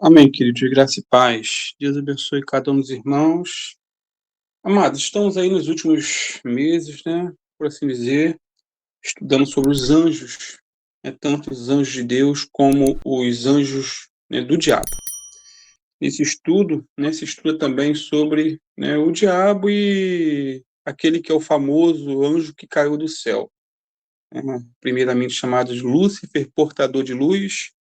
Amém, queridos, graça e paz. Deus abençoe cada um dos irmãos. Amados, estamos aí nos últimos meses, né, por assim dizer, estudando sobre os anjos, né, tanto os anjos de Deus como os anjos, né, do diabo. Nesse estudo, né, se estuda também sobre, né, o diabo e aquele que é o famoso anjo que caiu do céu, né, primeiramente chamado de Lúcifer, portador de luz,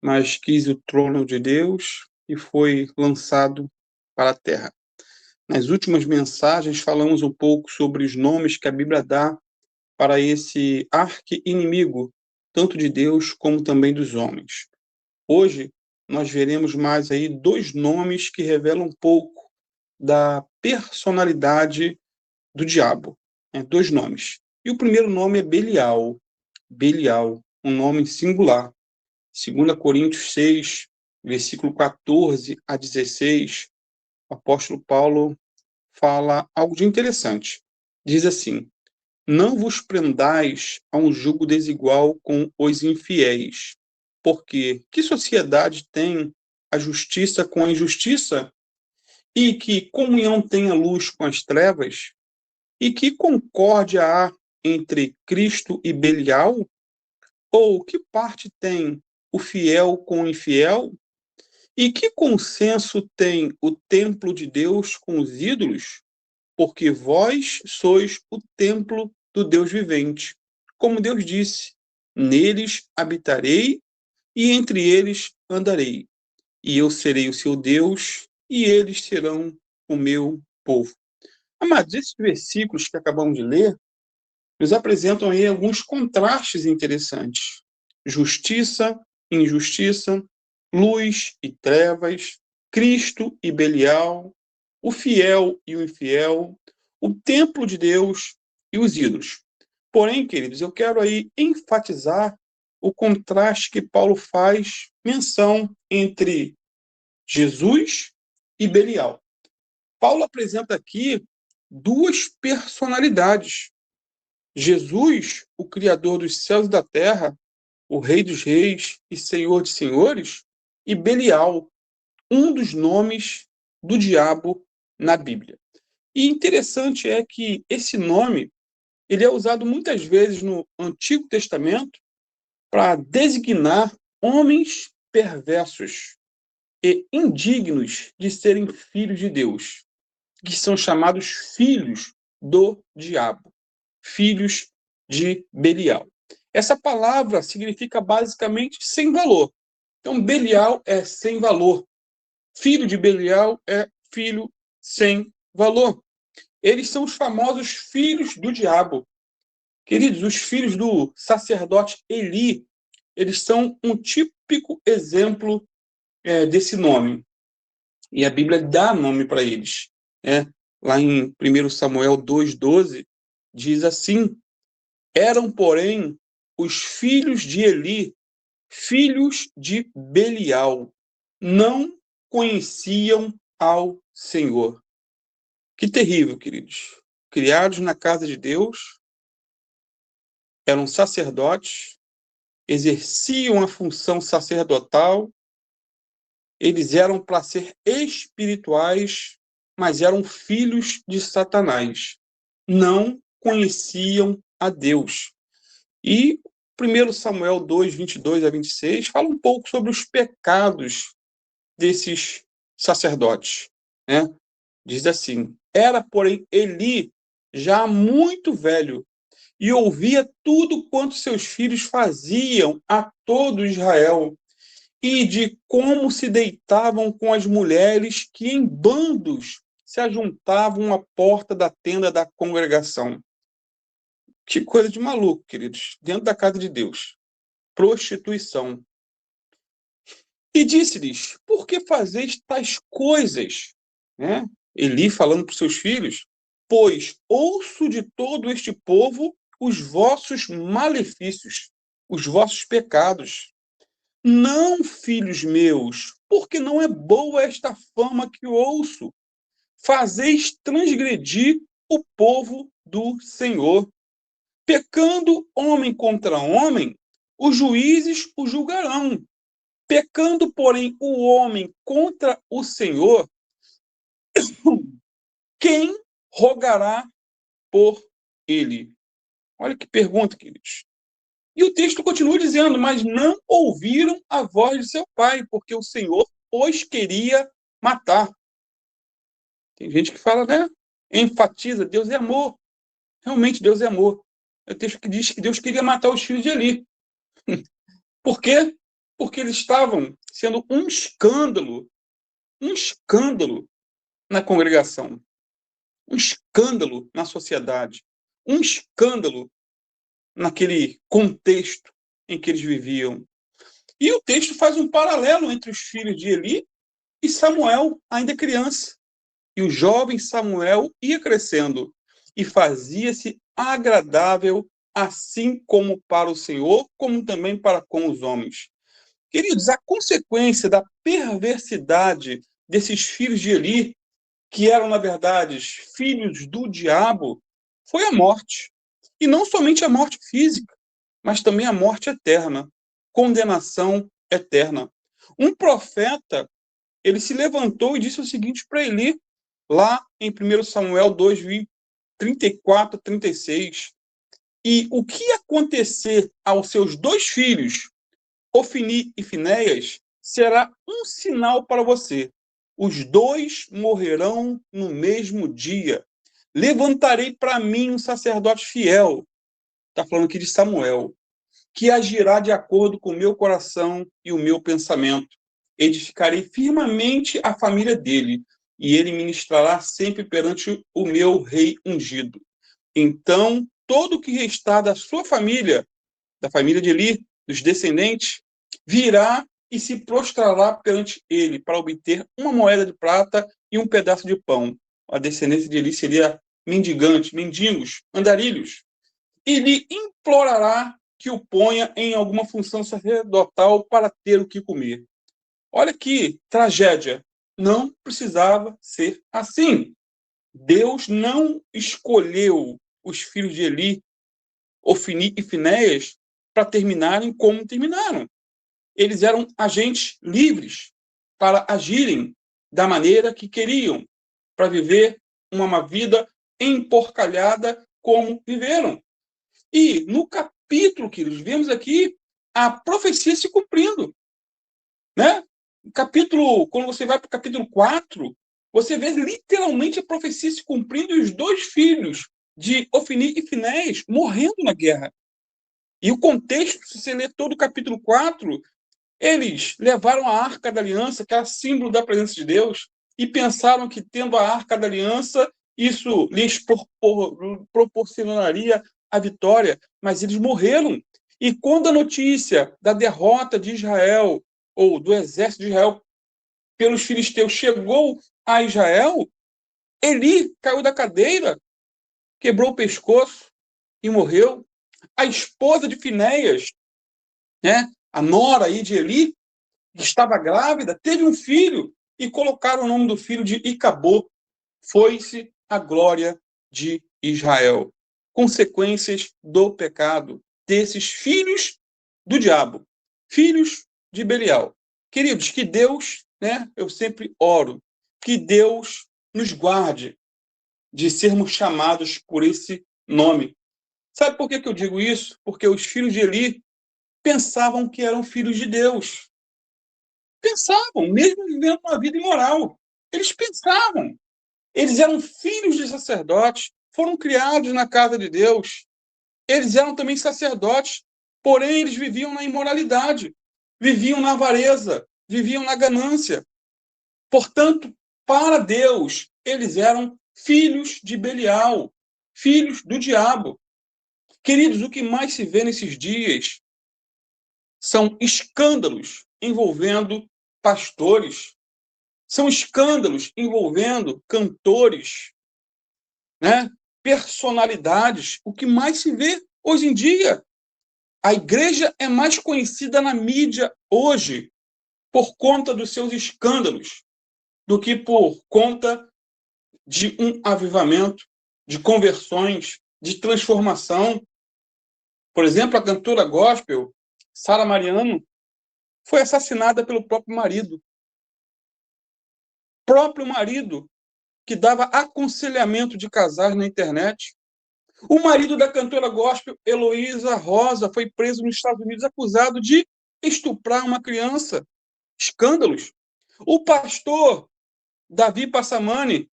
mas quis o trono de Deus e foi lançado para a terra. Nas últimas mensagens, falamos um pouco sobre os nomes que a Bíblia dá para esse arqui-inimigo, tanto de Deus como também dos homens. Hoje, nós veremos mais aí dois nomes que revelam um pouco da personalidade do diabo. Né? Dois nomes. E o primeiro nome é Belial. Belial, um nome singular. 2 Coríntios 6, versículo 14 a 16, o apóstolo Paulo fala algo de interessante. Diz assim: não vos prendais a um jugo desigual com os infiéis, porque que sociedade tem a justiça com a injustiça? E que comunhão tem a luz com as trevas? E que concórdia há entre Cristo e Belial? Ou que parte tem o fiel com o infiel? E que consenso tem o templo de Deus com os ídolos? Porque vós sois o templo do Deus vivente. Como Deus disse: neles habitarei e entre eles andarei. E eu serei o seu Deus e eles serão o meu povo. Amados, esses versículos que acabamos de ler nos apresentam aí alguns contrastes interessantes. Justiça, injustiça, luz e trevas, Cristo e Belial, o fiel e o infiel, o templo de Deus e os ídolos. Porém, queridos, eu quero aí enfatizar o contraste que Paulo faz menção entre Jesus e Belial. Paulo apresenta aqui duas personalidades. Jesus, o Criador dos céus e da terra, o Rei dos reis e Senhor de senhores, e Belial, um dos nomes do diabo na Bíblia. E interessante é que esse nome ele é usado muitas vezes no Antigo Testamento para designar homens perversos e indignos de serem filhos de Deus, que são chamados filhos do diabo, filhos de Belial. Essa palavra significa basicamente sem valor. Então, Belial é sem valor. Filho de Belial é filho sem valor. Eles são os famosos filhos do diabo. Queridos, os filhos do sacerdote Eli, eles são um típico exemplo desse nome. E a Bíblia dá nome para eles. Lá em 1 Samuel 2,12, diz assim: eram, porém, os filhos de Eli, filhos de Belial, não conheciam ao Senhor. Que terrível, queridos. Criados na casa de Deus, eram sacerdotes, exerciam a função sacerdotal, eles eram para ser espirituais, mas eram filhos de Satanás. Não conheciam a Deus. E 1 Samuel 2, 22 a 26 fala um pouco sobre os pecados desses sacerdotes. Né? Diz assim: era, porém, Eli já muito velho e ouvia tudo quanto seus filhos faziam a todo Israel, e de como se deitavam com as mulheres que em bandos se ajuntavam à porta da tenda da congregação. Que coisa de maluco, queridos, dentro da casa de Deus. Prostituição. E disse-lhes: por que fazeis tais coisas? Né? Eli falando para os seus filhos: pois ouço de todo este povo os vossos malefícios, os vossos pecados. Não, filhos meus, porque não é boa esta fama que ouço. Fazeis transgredir o povo do Senhor. Pecando homem contra homem, os juízes o julgarão. Pecando, porém, o homem contra o Senhor, quem rogará por ele? Olha que pergunta, queridos. E o texto continua dizendo, mas não ouviram a voz de seu pai, porque o Senhor os queria matar. Tem gente que fala, né? Enfatiza, Deus é amor. Realmente, Deus é amor. É o texto que diz que Deus queria matar os filhos de Eli. Por quê? Porque eles estavam sendo um escândalo na congregação, um escândalo na sociedade, um escândalo naquele contexto em que eles viviam. E o texto faz um paralelo entre os filhos de Eli e Samuel, ainda criança. E o jovem Samuel ia crescendo e fazia-se agradável, assim como para o Senhor, como também para com os homens. Queridos, a consequência da perversidade desses filhos de Eli, que eram, na verdade, filhos do diabo, foi a morte. E não somente a morte física, mas também a morte eterna, condenação eterna. Um profeta, ele se levantou e disse o seguinte para Eli, lá em 1 Samuel 2, 34, 36. E o que acontecer aos seus dois filhos, Ofni e Finéias, será um sinal para você. Os dois morrerão no mesmo dia. Levantarei para mim um sacerdote fiel. Está falando aqui de Samuel, que agirá de acordo com o meu coração e o meu pensamento. Edificarei firmemente a família dele, e ele ministrará sempre perante o meu rei ungido. Então, todo o que restar da sua família, da família de Eli, dos descendentes, virá e se prostrará perante ele para obter uma moeda de prata e um pedaço de pão. A descendência de Eli seria mendigante, mendigos, andarilhos. E lhe implorará que o ponha em alguma função sacerdotal para ter o que comer. Olha que tragédia. Não precisava ser assim. Deus não escolheu os filhos de Eli, Ofni e Finéias, para terminarem como terminaram. Eles eram agentes livres para agirem da maneira que queriam, para viver uma vida emporcalhada como viveram. E no capítulo, queridos, vemos aqui a profecia se cumprindo. Né? Capítulo, quando você vai para o capítulo 4, você vê literalmente a profecia se cumprindo e os dois filhos de Ofni e Finéias morrendo na guerra. E o contexto, se você ler todo o capítulo 4, eles levaram a Arca da Aliança, que era símbolo da presença de Deus, e pensaram que, tendo a Arca da Aliança, isso lhes proporcionaria a vitória, mas eles morreram. E quando a notícia da derrota de Israel, ou do exército de Israel, pelos filisteus, chegou a Israel, Eli caiu da cadeira, quebrou o pescoço e morreu. A esposa de Finéias, né, a nora aí de Eli, que estava grávida, teve um filho e colocaram o nome do filho de Icabô. Foi-se a glória de Israel. Consequências do pecado desses filhos do diabo, filhos de Belial. Queridos, que Deus, né, eu sempre oro, que Deus nos guarde de sermos chamados por esse nome. Sabe por que eu digo isso? Porque os filhos de Eli pensavam que eram filhos de Deus. Pensavam, mesmo vivendo uma vida imoral. Eles pensavam. Eles eram filhos de sacerdotes, foram criados na casa de Deus. Eles eram também sacerdotes, porém eles viviam na imoralidade, viviam na avareza, viviam na ganância. Portanto, para Deus, eles eram filhos de Belial, filhos do diabo. Queridos, o que mais se vê nesses dias são escândalos envolvendo pastores, são escândalos envolvendo cantores, né? Personalidades. O que mais se vê hoje em dia? A igreja é mais conhecida na mídia hoje por conta dos seus escândalos do que por conta de um avivamento, de conversões, de transformação. Por exemplo, a cantora gospel, Sara Mariano, foi assassinada pelo próprio marido. Próprio marido que dava aconselhamento de casais na internet. O marido da cantora gospel Heloísa Rosa foi preso nos Estados Unidos acusado de estuprar uma criança. Escândalos. O pastor Davi Passamani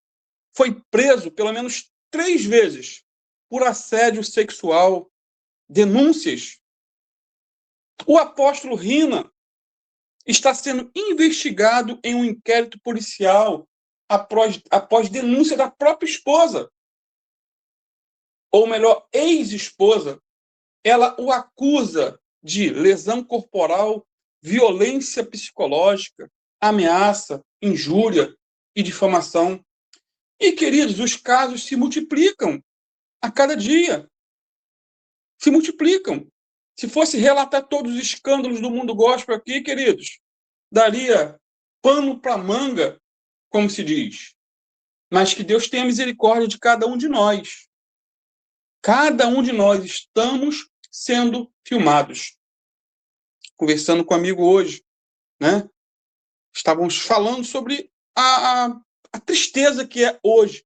foi preso pelo menos 3 vezes por assédio sexual, denúncias. O apóstolo Rina está sendo investigado em um inquérito policial após denúncia da própria esposa, ou melhor, ex-esposa. Ela o acusa de lesão corporal, violência psicológica, ameaça, injúria e difamação. E, queridos, os casos se multiplicam a cada dia. Se multiplicam. Se fosse relatar todos os escândalos do mundo gospel aqui, queridos, daria pano para manga, como se diz. Mas que Deus tenha misericórdia de cada um de nós. Cada um de nós estamos sendo filmados. Conversando com um amigo hoje, né? Estávamos falando sobre a tristeza que é hoje.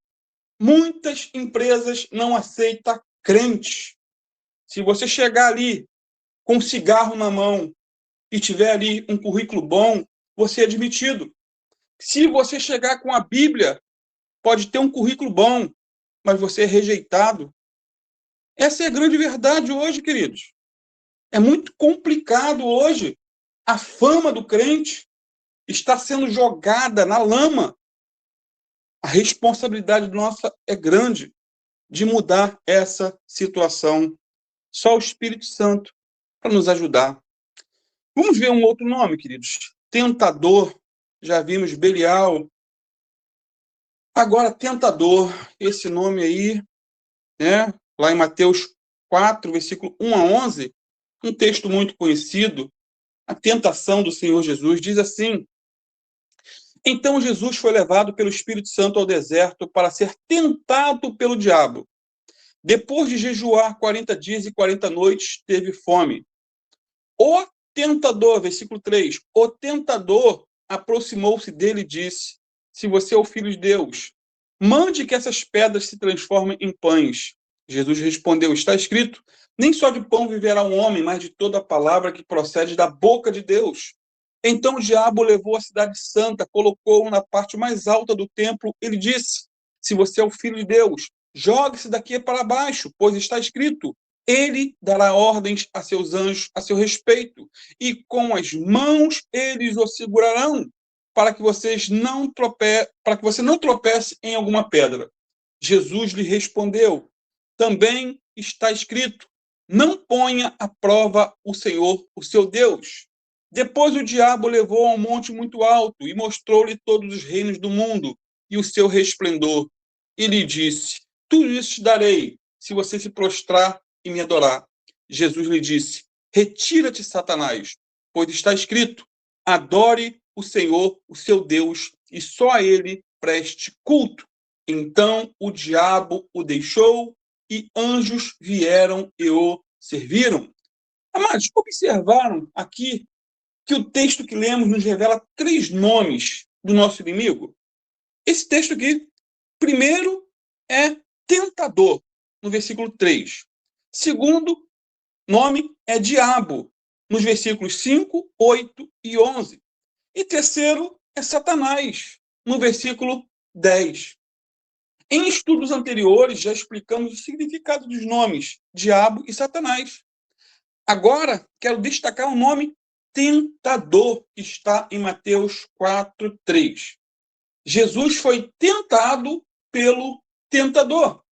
Muitas empresas não aceitam crentes. Se você chegar ali com um cigarro na mão e tiver ali um currículo bom, você é admitido. Se você chegar com a Bíblia, pode ter um currículo bom, mas você é rejeitado. Essa é a grande verdade hoje, queridos. É muito complicado hoje. A fama do crente está sendo jogada na lama. A responsabilidade nossa é grande de mudar essa situação. Só o Espírito Santo para nos ajudar. Vamos ver um outro nome, queridos. Tentador. Já vimos Belial. Agora, tentador. Esse nome aí, né? Lá em Mateus 4, versículo 1 a 11, um texto muito conhecido, a tentação do Senhor Jesus, diz assim: Então Jesus foi levado pelo Espírito Santo ao deserto para ser tentado pelo diabo. Depois de jejuar 40 dias e 40 noites, teve fome. O tentador, versículo 3, o tentador aproximou-se dele e disse: Se você é o Filho de Deus, mande que essas pedras se transformem em pães. Jesus respondeu: Está escrito, nem só de pão viverá um homem, mas de toda a palavra que procede da boca de Deus. Então o diabo levou a cidade santa, colocou-o na parte mais alta do templo. Ele disse: Se você é o Filho de Deus, jogue-se daqui para baixo, pois está escrito: Ele dará ordens a seus anjos a seu respeito, e com as mãos eles o segurarão, para que você não tropece em alguma pedra. Jesus lhe respondeu: Também está escrito: Não ponha à prova o Senhor, o seu Deus. Depois o diabo levou a um monte muito alto e mostrou-lhe todos os reinos do mundo e o seu resplendor. E lhe disse: Tudo isso te darei, se você se prostrar e me adorar. Jesus lhe disse: Retira-te, Satanás, pois está escrito: Adore o Senhor, o seu Deus, e só a ele preste culto. Então o diabo o deixou e anjos vieram e o serviram. Amados, observaram aqui que o texto que lemos nos revela 3 nomes do nosso inimigo? Esse texto aqui, primeiro, é tentador, no versículo 3. Segundo nome é diabo, nos versículos 5, 8 e 11. E terceiro é Satanás, no versículo 10. Em estudos anteriores, já explicamos o significado dos nomes diabo e Satanás. Agora, quero destacar o nome tentador, que está em Mateus 4, 3. Jesus foi tentado pelo tentador.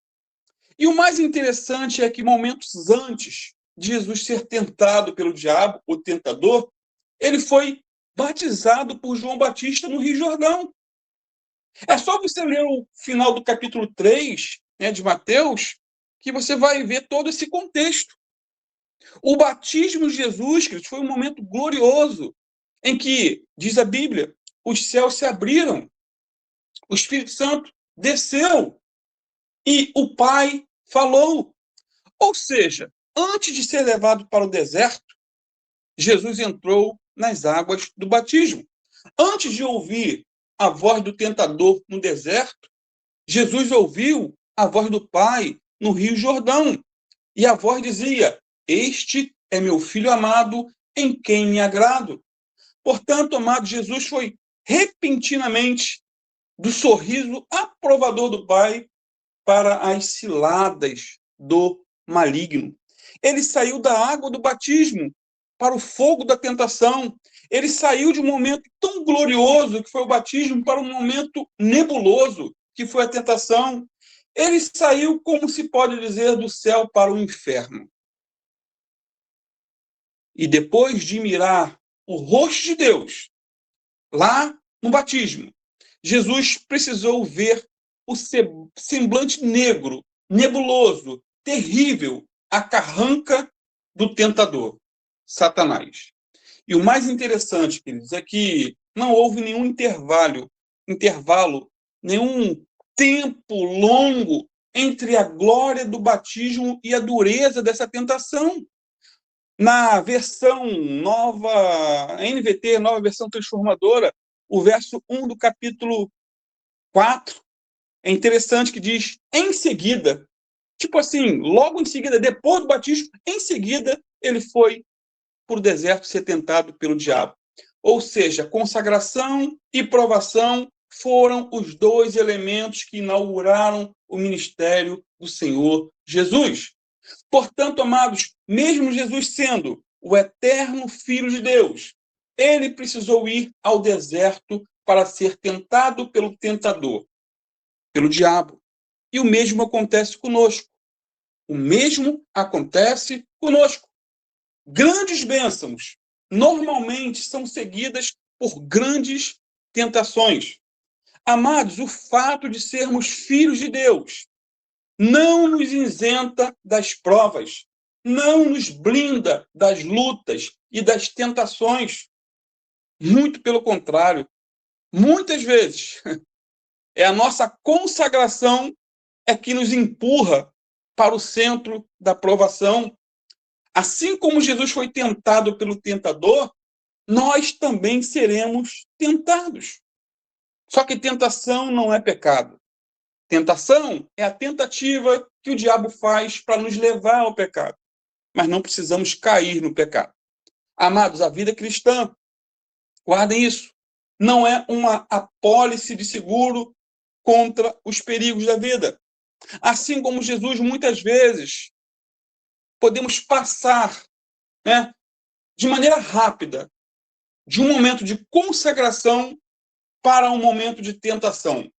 E o mais interessante é que momentos antes de Jesus ser tentado pelo diabo, o tentador, ele foi batizado por João Batista no Rio Jordão. É só você ler o final do capítulo 3, né, de Mateus, que você vai ver todo esse contexto. O batismo de Jesus, queridos, foi um momento glorioso em que, diz a Bíblia, os céus se abriram, o Espírito Santo desceu e o Pai falou. Ou seja, antes de ser levado para o deserto, Jesus entrou nas águas do batismo. Antes de ouvir a voz do tentador no deserto, Jesus ouviu a voz do Pai no Rio Jordão. E a voz dizia: Este é meu filho amado, em quem me agrado. Portanto, amado, Jesus foi repentinamente do sorriso aprovador do Pai para as ciladas do maligno. Ele saiu da água do batismo para o fogo da tentação. Ele saiu de um momento tão glorioso, que foi o batismo, para um momento nebuloso, que foi a tentação. Ele saiu, como se pode dizer, do céu para o inferno. E depois de mirar o rosto de Deus, lá no batismo, Jesus precisou ver o semblante negro, nebuloso, terrível, a carranca do tentador, Satanás. E o mais interessante, queridos, é que não houve nenhum intervalo, nenhum tempo longo entre a glória do batismo e a dureza dessa tentação. Na versão nova, NVT, nova versão transformadora, o verso 1 do capítulo 4, é interessante que diz, em seguida, tipo assim, logo em seguida, depois do batismo, em seguida, ele foi para o deserto ser tentado pelo diabo. Ou seja, consagração e provação foram os dois elementos que inauguraram o ministério do Senhor Jesus. Portanto, amados, mesmo Jesus sendo o eterno Filho de Deus, ele precisou ir ao deserto para ser tentado pelo tentador, pelo diabo. E o mesmo acontece conosco. O mesmo acontece conosco. Grandes bênçãos normalmente são seguidas por grandes tentações. Amados, o fato de sermos filhos de Deus não nos isenta das provas, não nos blinda das lutas e das tentações. Muito pelo contrário, muitas vezes é a nossa consagração é que nos empurra para o centro da provação. Assim como Jesus foi tentado pelo tentador, nós também seremos tentados. Só que tentação não é pecado. Tentação é a tentativa que o diabo faz para nos levar ao pecado. Mas não precisamos cair no pecado. Amados, a vida cristã, guardem isso, não é uma apólice de seguro contra os perigos da vida. Assim como Jesus, muitas vezes, podemos passar, né, de maneira rápida, de um momento de consagração para um momento de tentação,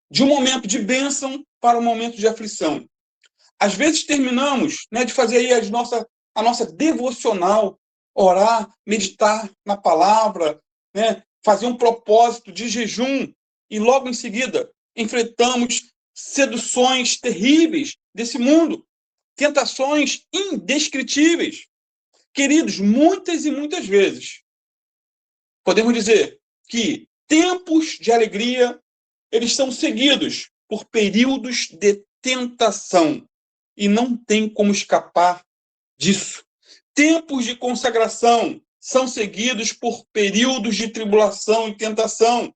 de um momento de bênção para um momento de aflição. Às vezes terminamos, né, de fazer aí a nossa devocional, orar, meditar na palavra, né, fazer um propósito de jejum e logo em seguida enfrentamos seduções terríveis desse mundo, tentações indescritíveis. Queridos, muitas e muitas vezes, podemos dizer que tempos de alegria, eles são seguidos por períodos de tentação. E não tem como escapar disso. Tempos de consagração são seguidos por períodos de tribulação e tentação.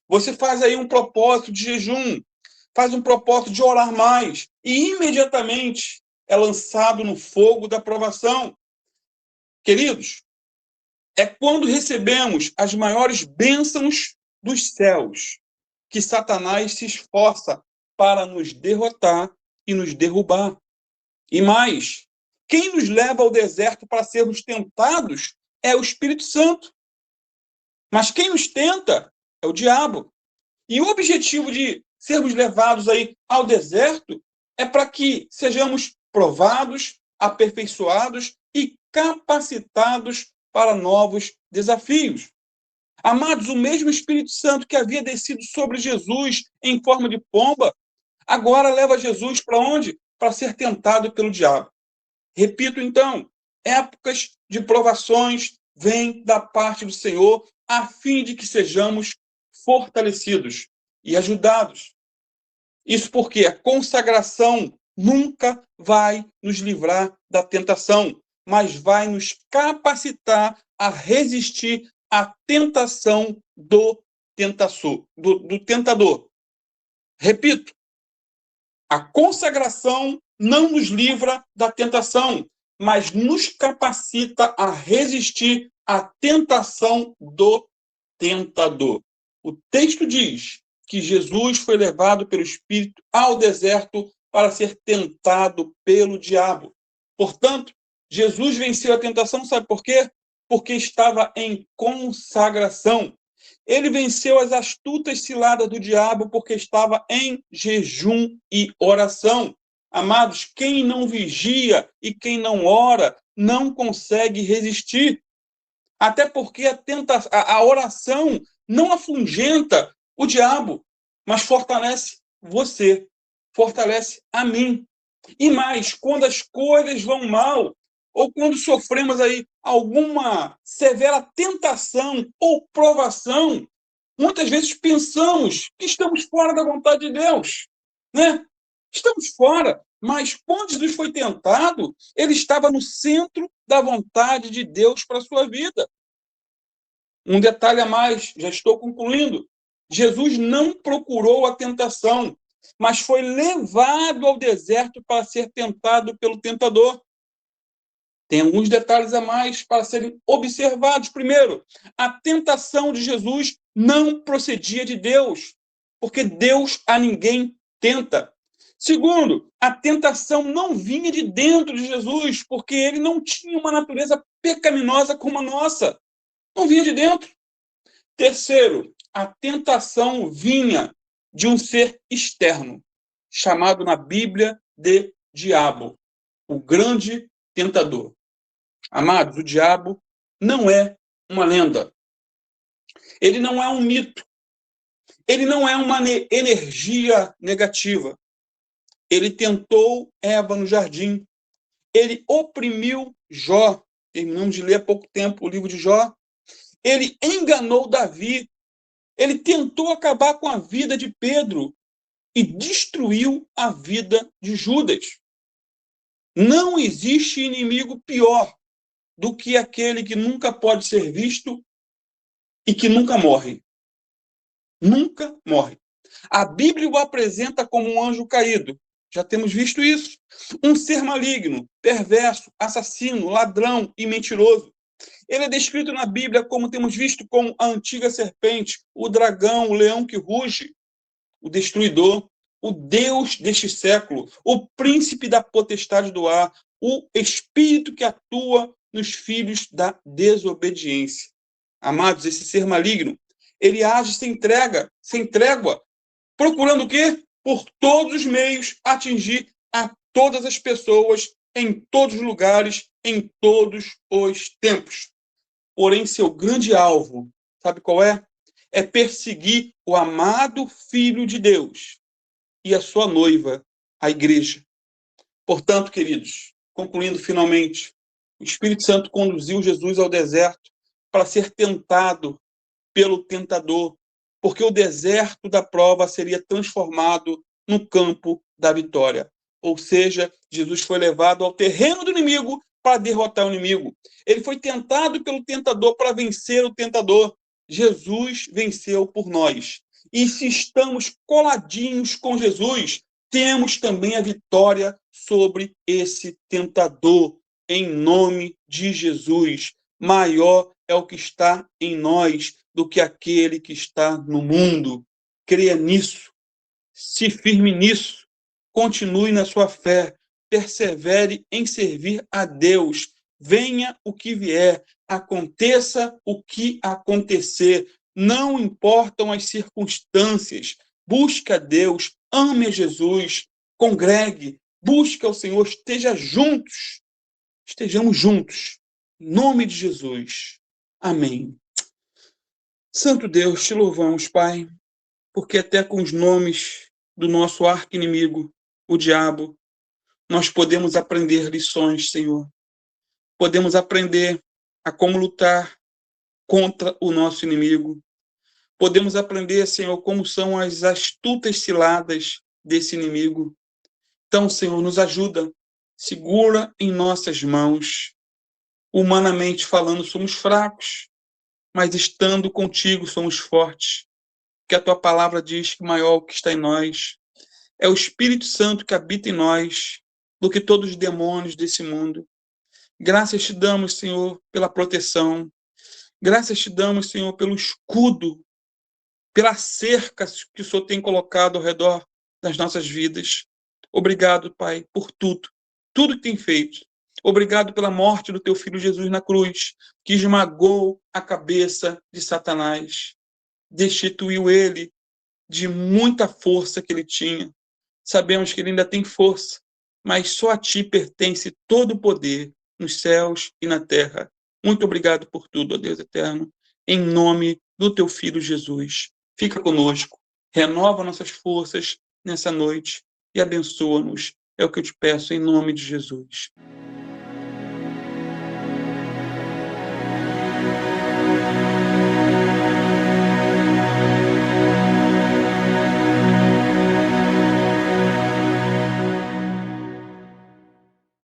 Você faz aí um propósito de jejum, faz um propósito de orar mais, e imediatamente é lançado no fogo da provação. Queridos, é quando recebemos as maiores bênçãos dos céus que Satanás se esforça para nos derrotar e nos derrubar. E mais, quem nos leva ao deserto para sermos tentados é o Espírito Santo. Mas quem nos tenta é o diabo. E o objetivo de sermos levados aí ao deserto é para que sejamos provados, aperfeiçoados e capacitados para novos desafios. Amados, o mesmo Espírito Santo que havia descido sobre Jesus em forma de pomba, agora leva Jesus para onde? Para ser tentado pelo diabo. Repito, então, épocas de provações vêm da parte do Senhor a fim de que sejamos fortalecidos e ajudados. Isso porque a consagração nunca vai nos livrar da tentação, mas vai nos capacitar a resistir à tentação do tentador. Repito, a consagração não nos livra da tentação, mas nos capacita a resistir à tentação do tentador. O texto diz que Jesus foi levado pelo Espírito ao deserto para ser tentado pelo diabo. Portanto, Jesus venceu a tentação, sabe por quê? Porque estava em consagração. Ele venceu as astutas ciladas do diabo porque estava em jejum e oração. Amados, quem não vigia e quem não ora não consegue resistir. Até porque a oração não afugenta o diabo, mas fortalece você, fortalece a mim. E mais, quando as coisas vão mal, ou quando sofremos aí alguma severa tentação ou provação, muitas vezes pensamos que estamos fora da vontade de Deus, né? Estamos fora, mas quando Jesus foi tentado, ele estava no centro da vontade de Deus para a sua vida. Um detalhe a mais, já estou concluindo. Jesus não procurou a tentação, mas foi levado ao deserto para ser tentado pelo tentador. Tem alguns detalhes a mais para serem observados. Primeiro, a tentação de Jesus não procedia de Deus, porque Deus a ninguém tenta. Segundo, a tentação não vinha de dentro de Jesus, porque ele não tinha uma natureza pecaminosa como a nossa. Não vinha de dentro. Terceiro, a tentação vinha de um ser externo, chamado na Bíblia de diabo, o grande tentador. Amados, o diabo não é uma lenda. Ele não é um mito. Ele não é uma energia negativa. Ele tentou Eva no jardim. Ele oprimiu Jó. Terminamos de ler há pouco tempo o livro de Jó. Ele enganou Davi. Ele tentou acabar com a vida de Pedro e destruiu a vida de Judas. Não existe inimigo pior do que aquele que nunca pode ser visto e que nunca morre. Nunca morre. A Bíblia o apresenta como um anjo caído. Já temos visto isso. Um ser maligno, perverso, assassino, ladrão e mentiroso. Ele é descrito na Bíblia, como temos visto, como a antiga serpente, o dragão, o leão que ruge, o destruidor, o Deus deste século, o príncipe da potestade do ar, o espírito que atua nos filhos da desobediência. Amados, esse ser maligno, ele age sem trégua, procurando o quê? Por todos os meios atingir a todas as pessoas, em todos os lugares, em todos os tempos. Porém, seu grande alvo, sabe qual é? É perseguir o amado Filho de Deus e a sua noiva, a igreja. Portanto, queridos, concluindo finalmente, o Espírito Santo conduziu Jesus ao deserto para ser tentado pelo tentador, porque o deserto da prova seria transformado no campo da vitória. Ou seja, Jesus foi levado ao terreno do inimigo para derrotar o inimigo. Ele foi tentado pelo tentador para vencer o tentador. Jesus venceu por nós. E se estamos coladinhos com Jesus, temos também a vitória sobre esse tentador. Em nome de Jesus. Maior é o que está em nós do que aquele que está no mundo. Creia nisso. Se firme nisso. Continue na sua fé. Persevere em servir a Deus. Venha o que vier. Aconteça o que acontecer. Não importam as circunstâncias. Busque a Deus. Ame a Jesus. Congregue. Busque ao Senhor. Estejamos juntos. Em nome de Jesus. Amém. Santo Deus, te louvamos, Pai, porque até com os nomes do nosso arqui-inimigo, o diabo, nós podemos aprender lições, Senhor. Podemos aprender a como lutar contra o nosso inimigo. Podemos aprender, Senhor, como são as astutas ciladas desse inimigo. Então, Senhor, nos ajuda. Segura em nossas mãos. Humanamente falando, somos fracos, mas estando contigo somos fortes. Que a tua palavra diz que maior o que está em nós é o Espírito Santo que habita em nós do que todos os demônios desse mundo. Graças te damos, Senhor, pela proteção. Graças te damos, Senhor, pelo escudo, pela cerca que o Senhor tem colocado ao redor das nossas vidas. Obrigado, Pai, por tudo. Tudo que tem feito. Obrigado pela morte do teu filho Jesus na cruz, que esmagou a cabeça de Satanás. Destituiu ele de muita força que ele tinha. Sabemos que ele ainda tem força, mas só a ti pertence todo o poder nos céus e na terra. Muito obrigado por tudo, ó Deus eterno, em nome do teu filho Jesus. Fica conosco, renova nossas forças nessa noite e abençoa-nos. É o que eu te peço em nome de Jesus.